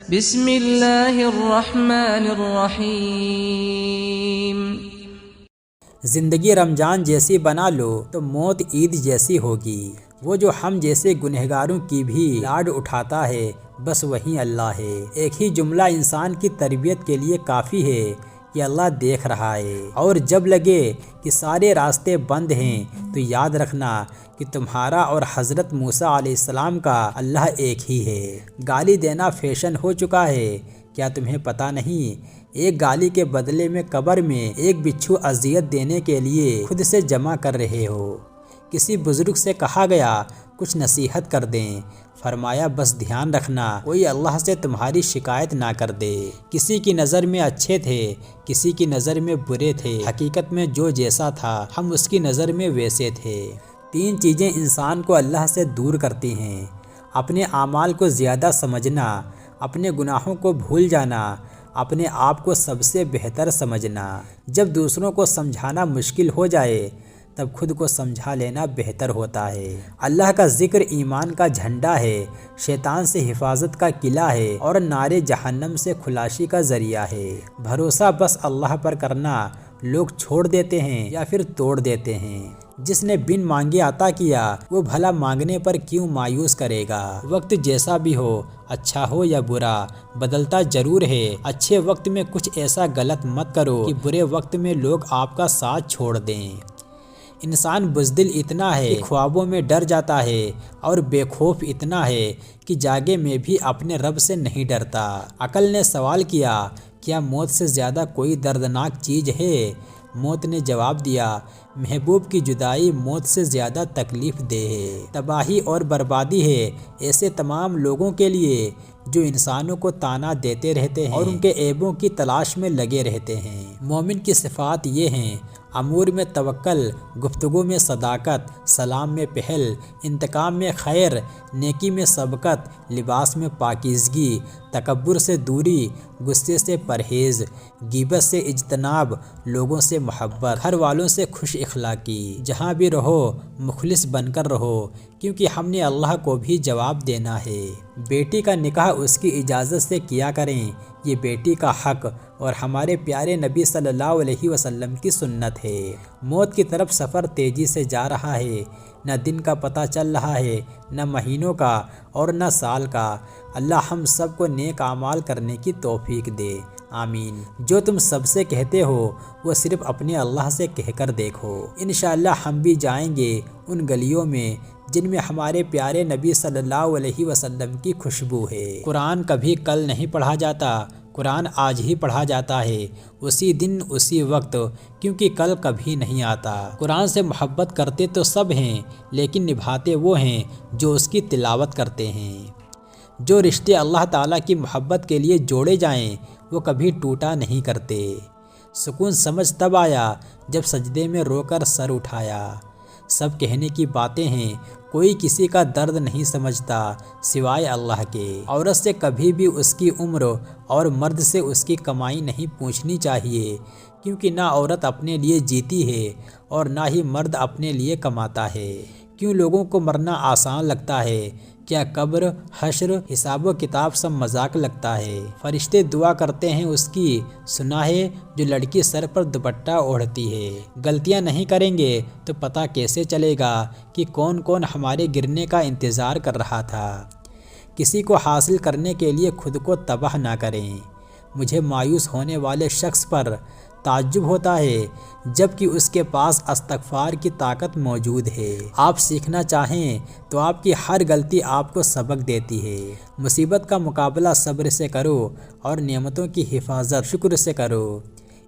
بسم اللہ الرحمن الرحیم۔ زندگی رمضان جیسی بنا لو تو موت عید جیسی ہوگی۔ وہ جو ہم جیسے گنہگاروں کی بھی لاڈ اٹھاتا ہے بس وہی اللہ ہے۔ ایک ہی جملہ انسان کی تربیت کے لیے کافی ہے کہ اللہ دیکھ رہا ہے، اور جب لگے کہ سارے راستے بند ہیں تو یاد رکھنا کہ تمہارا اور حضرت موسیٰ علیہ السلام کا اللہ ایک ہی ہے۔ گالی دینا فیشن ہو چکا ہے، کیا تمہیں پتہ نہیں؟ ایک گالی کے بدلے میں قبر میں ایک بچھو اذیت دینے کے لیے خود سے جمع کر رہے ہو۔ کسی بزرگ سے کہا گیا کچھ نصیحت کر دیں، فرمایا بس دھیان رکھنا کوئی اللہ سے تمہاری شکایت نہ کر دے۔ کسی کی نظر میں اچھے تھے، کسی کی نظر میں برے تھے، حقیقت میں جو جیسا تھا ہم اس کی نظر میں ویسے تھے۔ 3 چیزیں انسان کو اللہ سے دور کرتی ہیں: اپنے اعمال کو زیادہ سمجھنا، اپنے گناہوں کو بھول جانا، اپنے آپ کو سب سے بہتر سمجھنا۔ جب دوسروں کو سمجھانا مشکل ہو جائے تب خود کو سمجھا لینا بہتر ہوتا ہے۔ اللہ کا ذکر ایمان کا جھنڈا ہے، شیطان سے حفاظت کا قلعہ ہے، اور نارے جہنم سے خلاصی کا ذریعہ ہے۔ بھروسہ بس اللہ پر کرنا، لوگ چھوڑ دیتے ہیں یا پھر توڑ دیتے ہیں۔ جس نے بن مانگے عطا کیا وہ بھلا مانگنے پر کیوں مایوس کرے گا؟ وقت جیسا بھی ہو، اچھا ہو یا برا، بدلتا ضرور ہے۔ اچھے وقت میں کچھ ایسا غلط مت کرو کہ برے وقت میں لوگ آپ کا ساتھ چھوڑ دیں۔ انسان بزدل اتنا ہے کہ خوابوں میں ڈر جاتا ہے، اور بے خوف اتنا ہے کہ جاگے میں بھی اپنے رب سے نہیں ڈرتا۔ عقل نے سوال کیا، کیا موت سے زیادہ کوئی دردناک چیز ہے؟ موت نے جواب دیا، محبوب کی جدائی موت سے زیادہ تکلیف دہ ہے۔ تباہی اور بربادی ہے ایسے تمام لوگوں کے لیے جو انسانوں کو طعنہ دیتے رہتے ہیں اور ان کے عیبوں کی تلاش میں لگے رہتے ہیں۔ مومن کی صفات یہ ہیں: امور میں توکل، گفتگو میں صداقت، سلام میں پہل، انتقام میں خیر، نیکی میں سبقت، لباس میں پاکیزگی، تکبر سے دوری، غصے سے پرہیز، غیبت سے اجتناب، لوگوں سے محبت، گھر والوں سے خوش اخلاقی۔ جہاں بھی رہو مخلص بن کر رہو، کیونکہ ہم نے اللہ کو بھی جواب دینا ہے۔ بیٹی کا نکاح اس کی اجازت سے کیا کریں، یہ بیٹی کا حق اور ہمارے پیارے نبی صلی اللہ علیہ وسلم کی سنت ہے۔ موت کی طرف سفر تیزی سے جا رہا ہے، نہ دن کا پتہ چل رہا ہے، نہ مہینوں کا اور نہ سال کا۔ اللہ ہم سب کو نیک اعمال کرنے کی توفیق دے، آمین۔ جو تم سب سے کہتے ہو وہ صرف اپنے اللہ سے کہہ کر دیکھو۔ انشاءاللہ ہم بھی جائیں گے ان گلیوں میں جن میں ہمارے پیارے نبی صلی اللہ علیہ وسلم کی خوشبو ہے۔ قرآن کبھی کل نہیں پڑھا جاتا، قرآن آج ہی پڑھا جاتا ہے، اسی دن اسی وقت، کیونکہ کل کبھی نہیں آتا۔ قرآن سے محبت کرتے تو سب ہیں، لیکن نبھاتے وہ ہیں جو اس کی تلاوت کرتے ہیں۔ جو رشتے اللہ تعالیٰ کی محبت کے لیے جوڑے جائیں وہ کبھی ٹوٹا نہیں کرتے۔ سکون سمجھ تب آیا جب سجدے میں رو کر سر اٹھایا۔ سب کہنے کی باتیں ہیں، کوئی کسی کا درد نہیں سمجھتا سوائے اللہ کے۔ عورت سے کبھی بھی اس کی عمر اور مرد سے اس کی کمائی نہیں پوچھنی چاہیے، کیونکہ نہ عورت اپنے لیے جیتی ہے اور نہ ہی مرد اپنے لیے کماتا ہے۔ کیوں لوگوں کو مرنا آسان لگتا ہے؟ کیا قبر، حشر، حساب و کتاب سب مذاق لگتا ہے؟ فرشتے دعا کرتے ہیں اس کی، سنا ہے جو لڑکی سر پر دوپٹہ اوڑھتی ہے۔ غلطیاں نہیں کریں گے تو پتہ کیسے چلے گا کہ کون کون ہمارے گرنے کا انتظار کر رہا تھا؟ کسی کو حاصل کرنے کے لیے خود کو تباہ نہ کریں۔ مجھے مایوس ہونے والے شخص پر تعجب ہوتا ہے جبکہ اس کے پاس استغفار کی طاقت موجود ہے۔ آپ سیکھنا چاہیں تو آپ کی ہر غلطی آپ کو سبق دیتی ہے۔ مصیبت کا مقابلہ صبر سے کرو اور نعمتوں کی حفاظت شکر سے کرو۔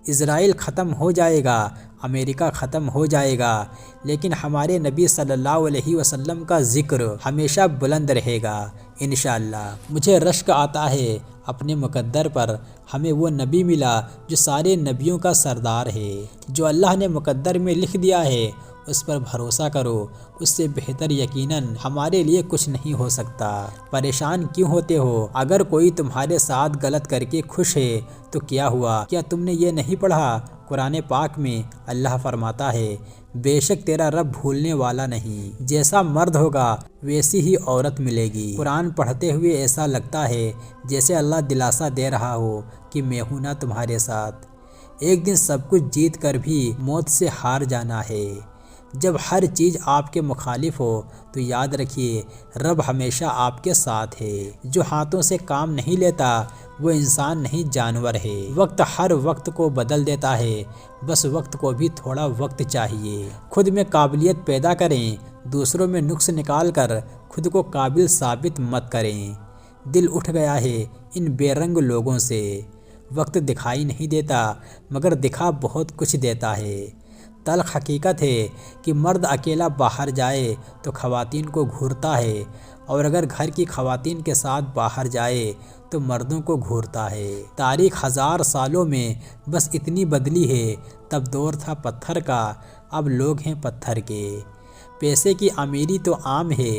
اسرائیل ختم ہو جائے گا، امریکہ ختم ہو جائے گا، لیکن ہمارے نبی صلی اللہ علیہ وسلم کا ذکر ہمیشہ بلند رہے گا انشاءاللہ۔ مجھے رشک آتا ہے اپنے مقدر پر، ہمیں وہ نبی ملا جو سارے نبیوں کا سردار ہے۔ جو اللہ نے مقدر میں لکھ دیا ہے اس پر بھروسہ کرو، اس سے بہتر یقیناً ہمارے لیے کچھ نہیں ہو سکتا۔ پریشان کیوں ہوتے ہو؟ اگر کوئی تمہارے ساتھ غلط کر کے خوش ہے تو کیا ہوا؟ کیا تم نے یہ نہیں پڑھا؟ قرآن پاک میں اللہ فرماتا ہے، بے شک تیرا رب بھولنے والا نہیں۔ جیسا مرد ہوگا ویسی ہی عورت ملے گی۔ قرآن پڑھتے ہوئے ایسا لگتا ہے جیسے اللہ دلاسا دے رہا ہو کہ میں ہوں نا تمہارے ساتھ۔ ایک دن سب کچھ جیت کر بھی موت سے ہار جانا ہے۔ جب ہر چیز آپ کے مخالف ہو تو یاد رکھیے رب ہمیشہ آپ کے ساتھ ہے۔ جو ہاتھوں سے کام نہیں لیتا وہ انسان نہیں جانور ہے۔ وقت ہر وقت کو بدل دیتا ہے، بس وقت کو بھی تھوڑا وقت چاہیے۔ خود میں قابلیت پیدا کریں، دوسروں میں نقص نکال کر خود کو قابل ثابت مت کریں۔ دل اٹھ گیا ہے ان بے رنگ لوگوں سے۔ وقت دکھائی نہیں دیتا مگر دکھا بہت کچھ دیتا ہے۔ تلخ حقیقت ہے کہ مرد اکیلا باہر جائے تو خواتین کو گھورتا ہے، اور اگر گھر کی خواتین کے ساتھ باہر جائے تو مردوں کو گھورتا ہے۔ تاریخ 1000 سالوں میں بس اتنی بدلی ہے، تب دور تھا پتھر کا، اب لوگ ہیں پتھر کے۔ پیسے کی امیری تو عام ہے،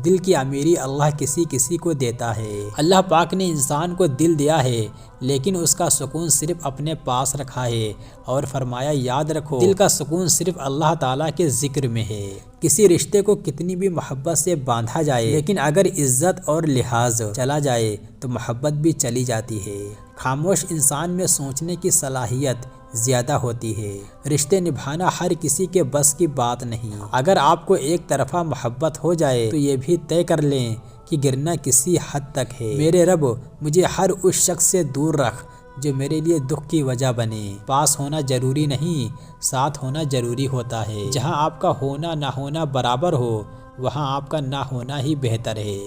دل کی امیری اللہ کسی کسی کو دیتا ہے۔ اللہ پاک نے انسان کو دل دیا ہے لیکن اس کا سکون صرف اپنے پاس رکھا ہے، اور فرمایا یاد رکھو دل کا سکون صرف اللہ تعالیٰ کے ذکر میں ہے۔ کسی رشتے کو کتنی بھی محبت سے باندھا جائے لیکن اگر عزت اور لحاظ چلا جائے تو محبت بھی چلی جاتی ہے۔ خاموش انسان میں سوچنے کی صلاحیت زیادہ ہوتی ہے۔ رشتے نبھانا ہر کسی کے بس کی بات نہیں۔ اگر آپ کو ایک طرفہ محبت ہو جائے تو یہ بھی طے کر لیں کہ گرنا کسی حد تک ہے۔ میرے رب مجھے ہر اس شخص سے دور رکھ جو میرے لیے دکھ کی وجہ بنے۔ پاس ہونا ضروری نہیں، ساتھ ہونا ضروری ہوتا ہے۔ جہاں آپ کا ہونا نہ ہونا برابر ہو وہاں آپ کا نہ ہونا ہی بہتر ہے۔